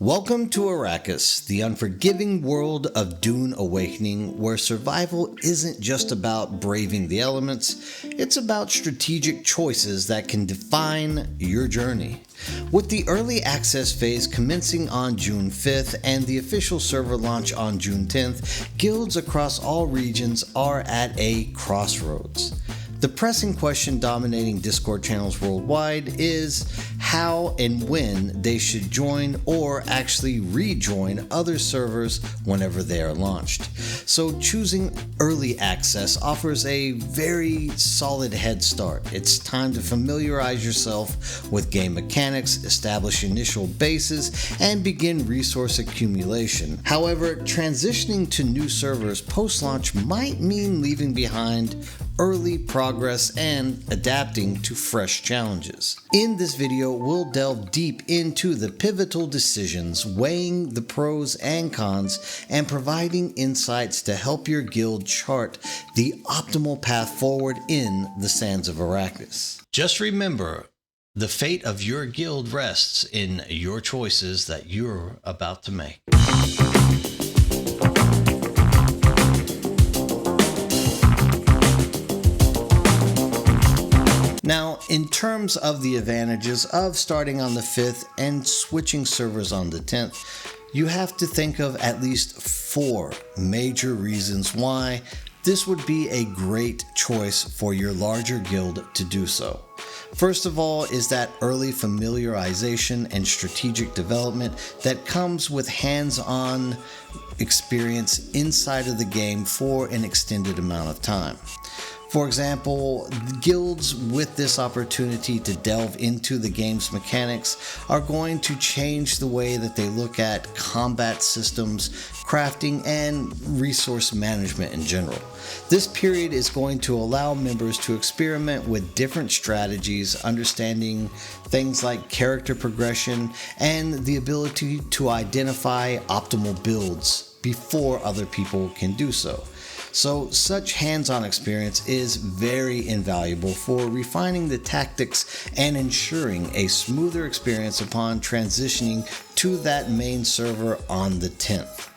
Welcome to Arrakis, the unforgiving world of Dune Awakening, where survival isn't just about braving the elements, it's about strategic choices that can define your journey. With the early access phase commencing on June 5th and the official server launch on June 10th, guilds across all regions are at a crossroads. The pressing question dominating Discord channels worldwide is how and when they should join or actually rejoin other servers whenever they are launched. So choosing early access offers a very solid head start. It's time to familiarize yourself with game mechanics, establish initial bases, and begin resource accumulation. However, transitioning to new servers post-launch might mean leaving behind early progress and adapting to fresh challenges. In this video, we'll delve deep into the pivotal decisions, weighing the pros and cons, and providing insights to help your guild chart the optimal path forward in the sands of Arrakis. Just remember, the fate of your guild rests in your choices that you're about to make. Now, in terms of the advantages of starting on the 5th and switching servers on the 10th, you have to think of at least 4 major reasons why this would be a great choice for your larger guild to do so. First of all is that early familiarization and strategic development that comes with hands-on experience inside of the game for an extended amount of time. For example, guilds with this opportunity to delve into the game's mechanics are going to change the way that they look at combat systems, crafting, and resource management in general. This period is going to allow members to experiment with different strategies, understanding things like character progression and the ability to identify optimal builds before other people can do so. So such hands-on experience is very invaluable for refining the tactics and ensuring a smoother experience upon transitioning to that main server on the 10th.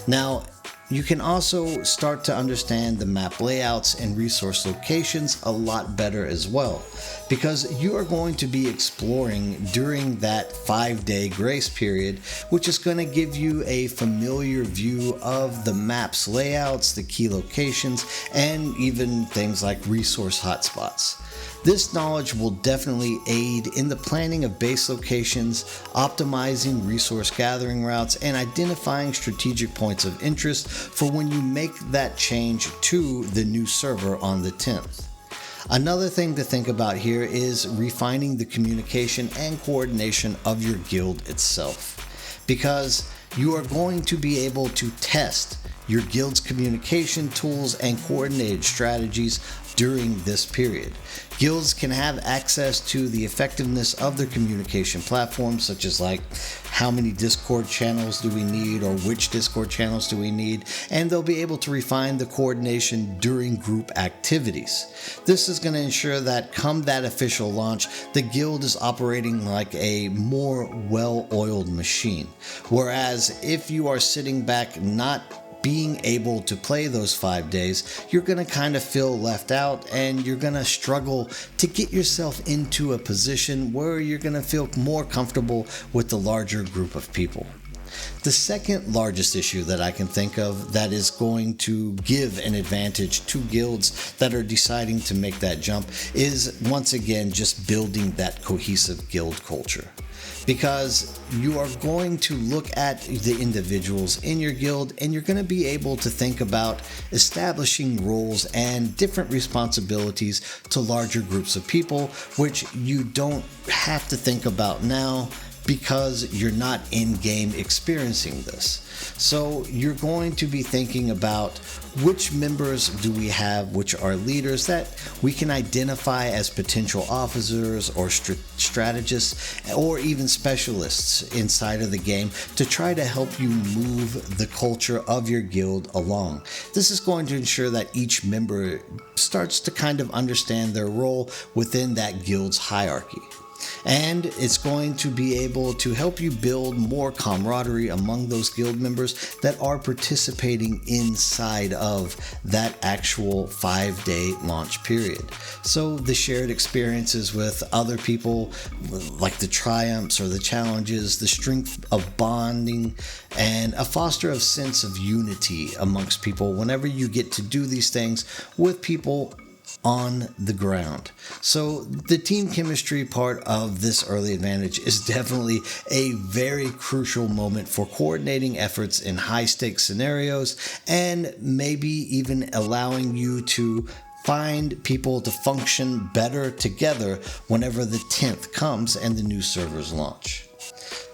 Now, you can also start to understand the map layouts and resource locations a lot better as well, because you are going to be exploring during that 5-day grace period, which is going to give you a familiar view of the map's layouts, the key locations, and even things like resource hotspots. This knowledge will definitely aid in the planning of base locations, optimizing resource gathering routes, and identifying strategic points of interest for when you make that change to the new server on the 10th. Another thing to think about here is refining the communication and coordination of your guild itself, because you are going to be able to test your guild's communication tools and coordinated strategies during this period. Guilds can have access to the effectiveness of their communication platforms, such as like how many Discord channels do we need or which Discord channels do we need, and they'll be able to refine the coordination during group activities. This is going to ensure that come that official launch, the guild is operating like a more well-oiled machine. Whereas if you are sitting back not being able to play those 5 days, you're going to kind of feel left out and you're going to struggle to get yourself into a position where you're going to feel more comfortable with the larger group of people. The second largest issue that I can think of that is going to give an advantage to guilds that are deciding to make that jump is once again just building that cohesive guild culture. Because you are going to look at the individuals in your guild and you're going to be able to think about establishing roles and different responsibilities to larger groups of people, which you don't have to think about now because you're not in-game experiencing this. So you're going to be thinking about which members do we have, which are leaders that we can identify as potential officers or strategists or even specialists inside of the game to try to help you move the culture of your guild along. This is going to ensure that each member starts to kind of understand their role within that guild's hierarchy. And it's going to be able to help you build more camaraderie among those guild members that are participating inside of that actual 5-day launch period. So the shared experiences with other people, like the triumphs or the challenges, the strength of bonding, and a foster of sense of unity amongst people whenever you get to do these things with people on the ground. So the team chemistry part of this early advantage is definitely a very crucial moment for coordinating efforts in high stakes scenarios, and maybe even allowing you to find people to function better together whenever the 10th comes and the new servers launch.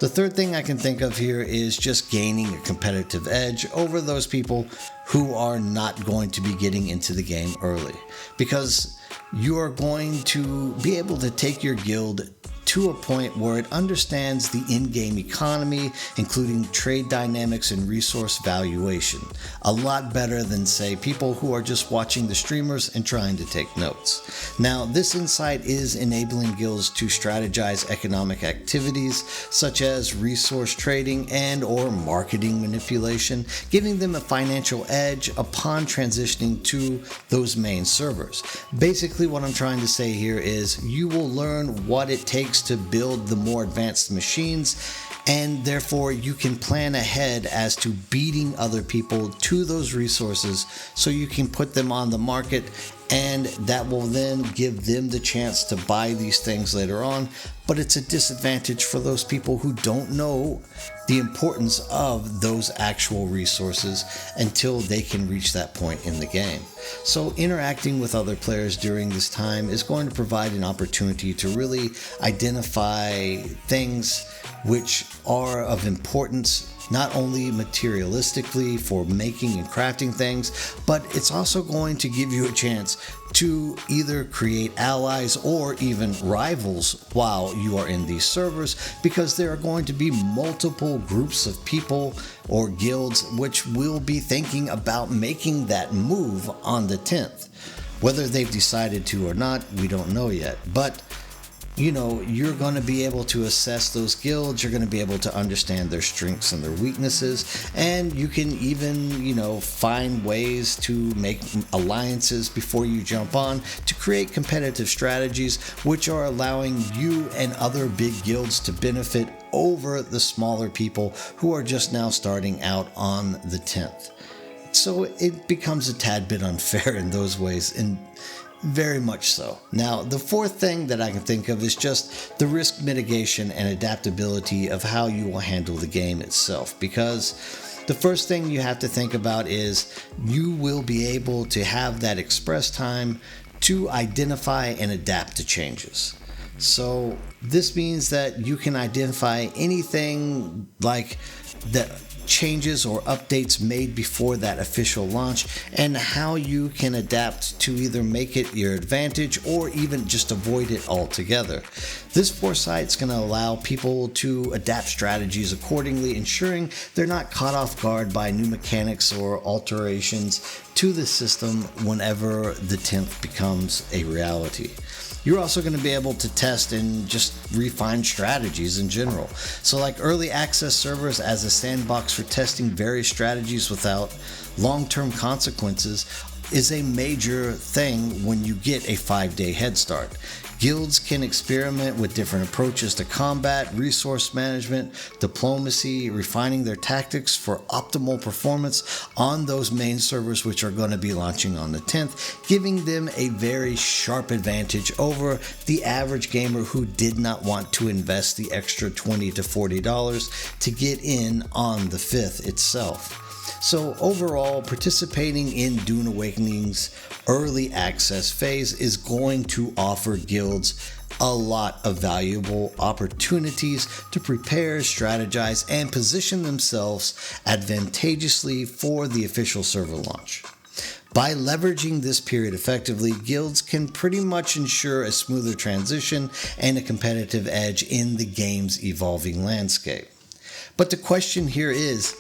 The third thing I can think of here is just gaining a competitive edge over those people who are not going to be getting into the game early, because you are going to be able to take your guild to a point where it understands the in-game economy, including trade dynamics and resource valuation, a lot better than, say, people who are just watching the streamers and trying to take notes. Now, this insight is enabling guilds to strategize economic activities such as resource trading and or marketing manipulation, giving them a financial edge upon transitioning to those main servers. Basically, what I'm trying to say here is you will learn what it takes to build the more advanced machines, and therefore you can plan ahead as to beating other people to those resources so you can put them on the market, and that will then give them the chance to buy these things later on. But it's a disadvantage for those people who don't know the importance of those actual resources until they can reach that point in the game. So interacting with other players during this time is going to provide an opportunity to really identify things which are of importance, not only materialistically for making and crafting things, but it's also going to give you a chance to either create allies or even rivals while you are in these servers, because there are going to be multiple groups of people or guilds which will be thinking about making that move on the 10th. Whether they've decided to or not, we don't know yet, but you're going to be able to assess those guilds. You're going to be able to understand their strengths and their weaknesses, and you can even, find ways to make alliances before you jump on to create competitive strategies which are allowing you and other big guilds to benefit over the smaller people who are just now starting out on the 10th. So it becomes a tad bit unfair in those ways, and very much so. Now, the fourth thing that I can think of is just the risk mitigation and adaptability of how you will handle the game itself, because the first thing you have to think about is you will be able to have that express time to identify and adapt to changes. So this means that you can identify anything like the changes or updates made before that official launch, and how you can adapt to either make it your advantage or even just avoid it altogether. This foresight is going to allow people to adapt strategies accordingly, ensuring they're not caught off guard by new mechanics or alterations to the system whenever the 10th becomes a reality. You're also going to be able to test and just refine strategies in general. So like early access servers as a sandbox for testing various strategies without long-term consequences is a major thing when you get a 5-day head start. Guilds can experiment with different approaches to combat, resource management, diplomacy, refining their tactics for optimal performance on those main servers which are going to be launching on the 10th, giving them a very sharp advantage over the average gamer who did not want to invest the extra $20 to $40 to get in on the 5th itself. So overall, participating in Dune Awakening's early access phase is going to offer guilds a lot of valuable opportunities to prepare, strategize, and position themselves advantageously for the official server launch. By leveraging this period effectively, guilds can pretty much ensure a smoother transition and a competitive edge in the game's evolving landscape. But the question here is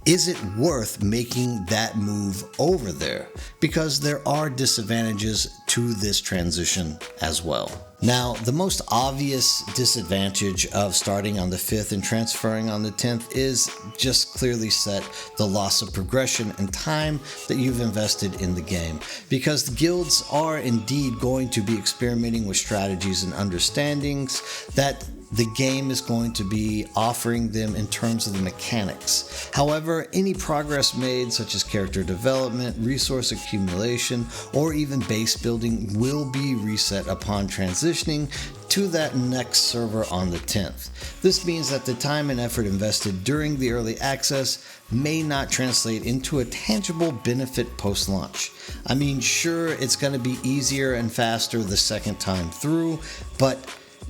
it worth making that move over there? Because there are disadvantages to this transition as well. Now, the most obvious disadvantage of starting on the 5th and transferring on the 10th is just clearly set the loss of progression and time that you've invested in the game, because the guilds are indeed going to be experimenting with strategies and understandings that the game is going to be offering them in terms of the mechanics. However, any progress made, such as character development, resource accumulation, or even base building, will be reset upon transitioning to that next server on the 10th. This means that the time and effort invested during the early access may not translate into a tangible benefit post-launch. I mean, sure, it's going to be easier and faster the second time through, but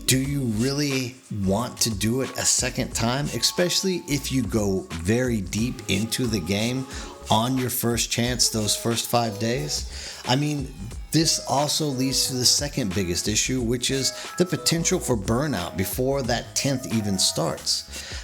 do you really want to do it a second time, especially if you go very deep into the game on your first chance those first 5 days? I mean, this also leads to the second biggest issue, which is the potential for burnout before that 10th even starts.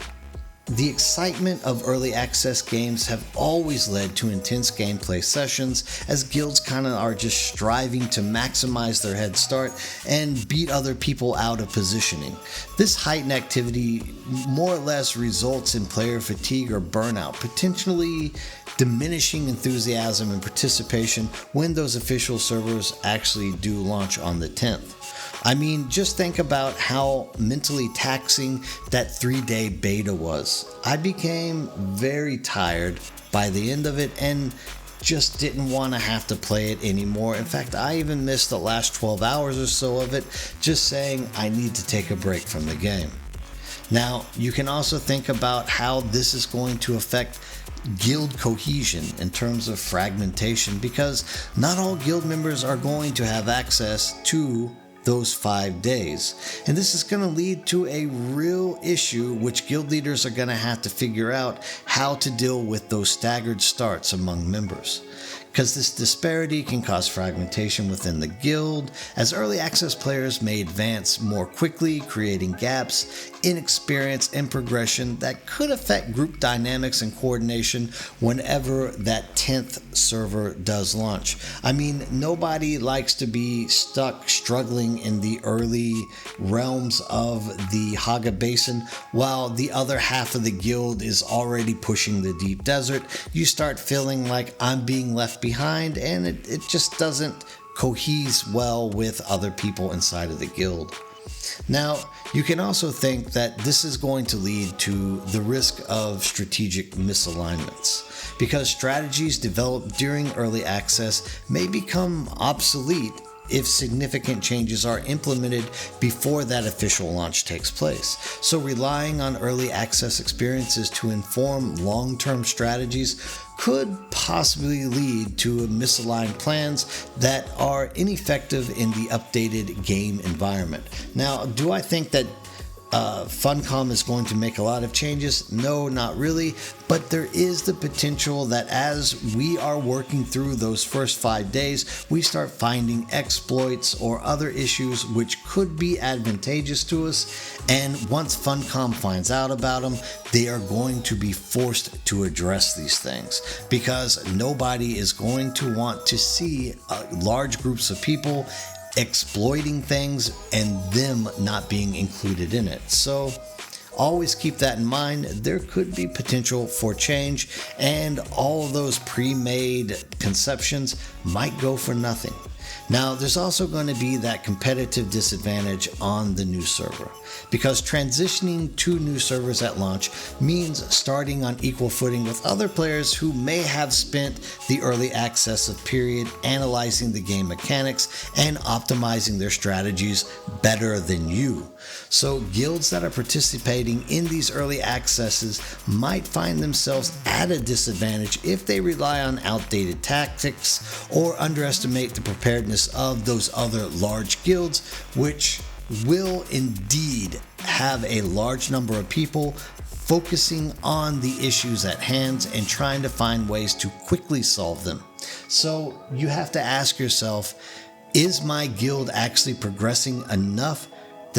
The excitement of early access games have always led to intense gameplay sessions, as guilds kind of are just striving to maximize their head start and beat other people out of positioning. This heightened activity more or less results in player fatigue or burnout, potentially diminishing enthusiasm and participation when those official servers actually do launch on the 10th. I mean, just think about how mentally taxing that 3-day beta was. I became very tired by the end of it and just didn't want to have to play it anymore. In fact, I even missed the last 12 hours or so of it, just saying I need to take a break from the game. Now, you can also think about how this is going to affect guild cohesion in terms of fragmentation, because not all guild members are going to have access to those 5 days. And this is going to lead to a real issue which guild leaders are going to have to figure out how to deal with those staggered starts among members. Because this disparity can cause fragmentation within the guild, as early access players may advance more quickly, creating gaps in experience and progression that could affect group dynamics and coordination whenever that 10th server does launch. I mean, nobody likes to be stuck struggling in the early realms of the Haga Basin while the other half of the guild is already pushing the deep desert. You start feeling like I'm being left behind, and it just doesn't cohese well with other people inside of the guild. Now, you can also think that this is going to lead to the risk of strategic misalignments, because strategies developed during early access may become obsolete if significant changes are implemented before that official launch takes place. So relying on early access experiences to inform long-term strategies could possibly lead to misaligned plans that are ineffective in the updated game environment. Now, do I think that Funcom is going to make a lot of changes? No, not really, but there is the potential that as we are working through those first 5 days, we start finding exploits or other issues which could be advantageous to us, and once Funcom finds out about them, they are going to be forced to address these things, because nobody is going to want to see large groups of people exploiting things and them not being included in it. So always keep that in mind. There could be potential for change, and all of those pre-made conceptions might go for nothing. Now, there's also going to be that competitive disadvantage on the new server, because transitioning to new servers at launch means starting on equal footing with other players who may have spent the early access period analyzing the game mechanics and optimizing their strategies better than you. So guilds that are participating in these early accesses might find themselves at a disadvantage if they rely on outdated tactics or underestimate the preparedness of those other large guilds, which will indeed have a large number of people focusing on the issues at hand and trying to find ways to quickly solve them. So you have to ask yourself, is my guild actually progressing enough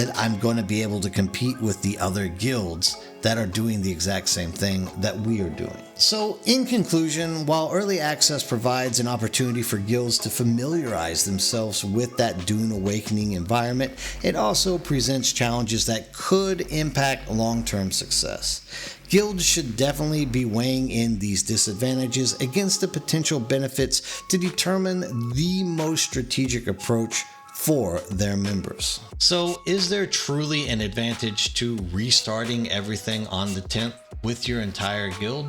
that I'm going to be able to compete with the other guilds that are doing the exact same thing that we are doing. So in conclusion, while early access provides an opportunity for guilds to familiarize themselves with that Dune Awakening environment, it also presents challenges that could impact long-term success. Guilds should definitely be weighing in these disadvantages against the potential benefits to determine the most strategic approach for their members. So, is there truly an advantage to restarting everything on the 10th with your entire guild?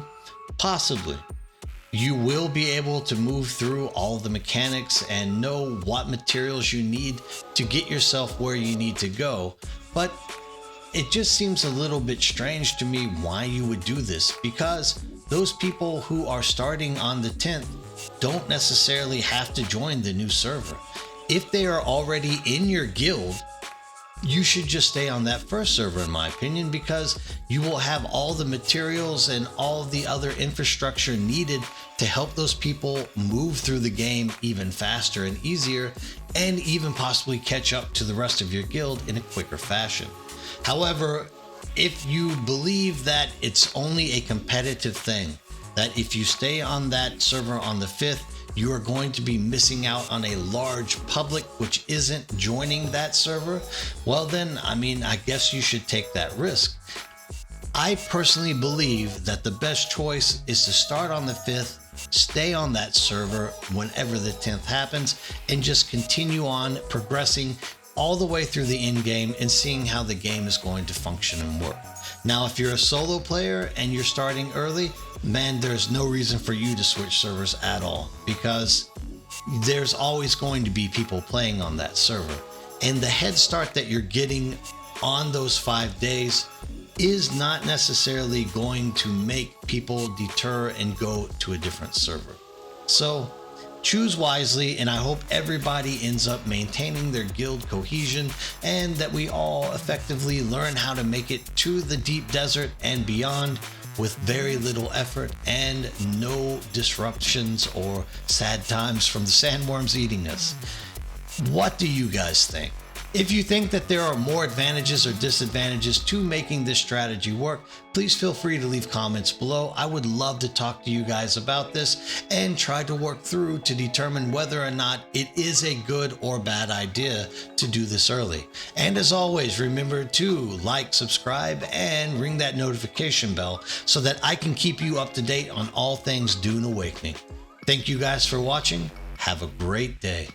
Possibly. You will be able to move through all the mechanics and know what materials you need to get yourself where you need to go, but it just seems a little bit strange to me why you would do this, because those people who are starting on the 10th don't necessarily have to join the new server. If they are already in your guild, you should just stay on that first server, in my opinion, because you will have all the materials and all the other infrastructure needed to help those people move through the game even faster and easier, and even possibly catch up to the rest of your guild in a quicker fashion. However, if you believe that it's only a competitive thing, that if you stay on that server on the 5th, you are going to be missing out on a large public which isn't joining that server, well then, I guess you should take that risk. I personally believe that the best choice is to start on the 5th, stay on that server whenever the 10th happens, and just continue on progressing all the way through the end game and seeing how the game is going to function and work. Now, if you're a solo player and you're starting early, man, there's no reason for you to switch servers at all, because there's always going to be people playing on that server. And the head start that you're getting on those 5 days is not necessarily going to make people deter and go to a different server. So choose wisely, and I hope everybody ends up maintaining their guild cohesion and that we all effectively learn how to make it to the deep desert and beyond with very little effort and no disruptions or sad times from the sandworms eating us. What do you guys think? If you think that there are more advantages or disadvantages to making this strategy work, please feel free to leave comments below. I would love to talk to you guys about this and try to work through to determine whether or not it is a good or bad idea to do this early. And as always, remember to like, subscribe, and ring that notification bell so that I can keep you up to date on all things Dune Awakening. Thank you guys for watching. Have a great day.